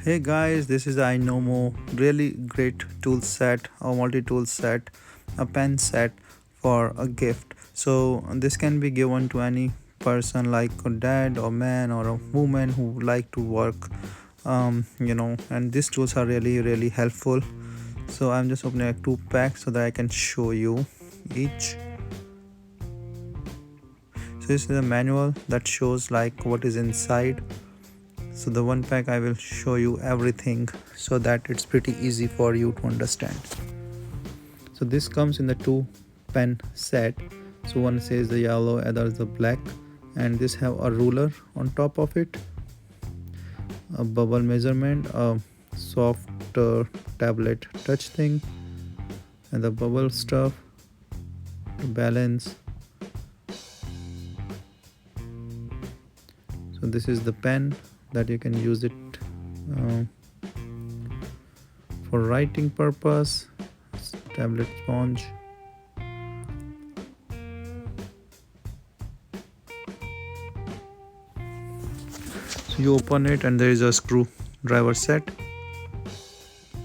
Hey guys, this is the iNomo really great tool set or multi-tool set, a pen set for a gift. So this can be given to any person like a dad or man or a woman who like to work, and these tools are really helpful. So I'm just opening like 2 packs so that I can show you each. So this is a manual that shows like what is inside. So the 1 pack I will show you everything so that it's pretty easy for you to understand. So this comes in the 2 pen set. So one says the yellow, other is the black, and this have a ruler on top of it, a bubble measurement, a soft tablet touch thing, and the bubble stuff to balance. So this is the pen that you can use it for writing purpose, tablet sponge. So you open it and there is a screwdriver set.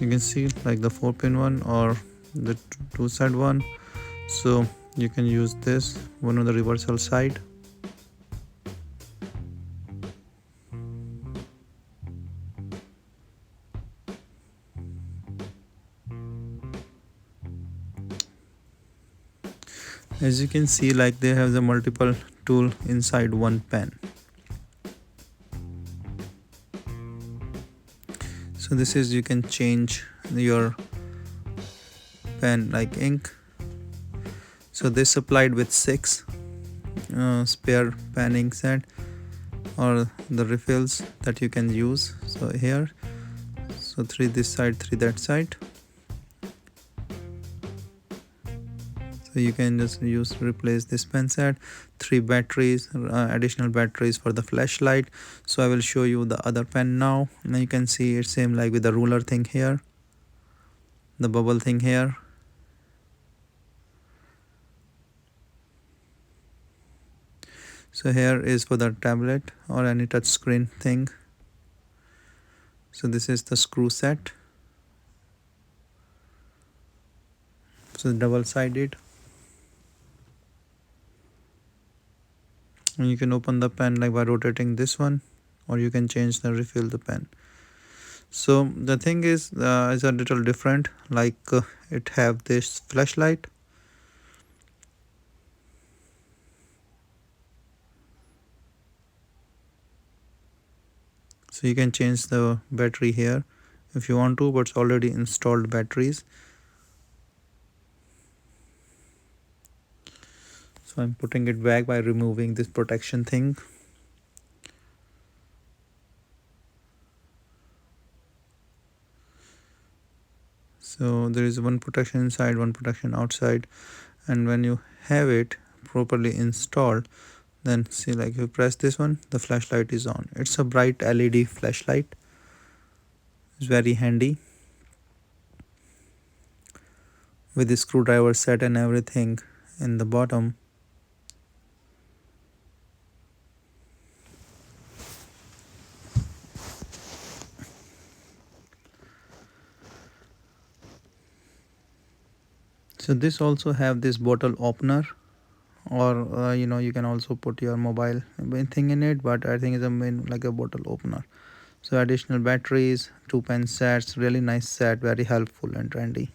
You can see like the 4-pin one or the 2-side one. So you can use this one on the reversal side. As you can see, like they have the multiple tool inside one pen. So this is, you can change your pen like ink. So this supplied with 6 spare pen ink set or the refills that you can use. So here, so 3 this side, 3 that side. So you can just replace this pen set. 3 batteries, additional batteries for the flashlight. So I will show you the other pen now. Now you can see it's same like with the ruler thing here, the bubble thing here. So here is for the tablet or any touch screen thing. So this is the screw set. So double-sided. And you can open the pen like by rotating this one, or you can change the refill the pen. So the thing is a little different, like it have this flashlight. So you can change the battery here if you want to, but it's already installed batteries. So I'm putting it back by removing this protection thing. So there is one protection inside, one protection outside, and when you have it properly installed, then see like if you press this one, the flashlight is on. It's a bright LED flashlight. It's very handy with the screwdriver set and everything in the bottom. So this also have this bottle opener, or you can also put your mobile thing in it, but I think it's a main like a bottle opener. So additional batteries, 2 pen sets, really nice set, very helpful and trendy.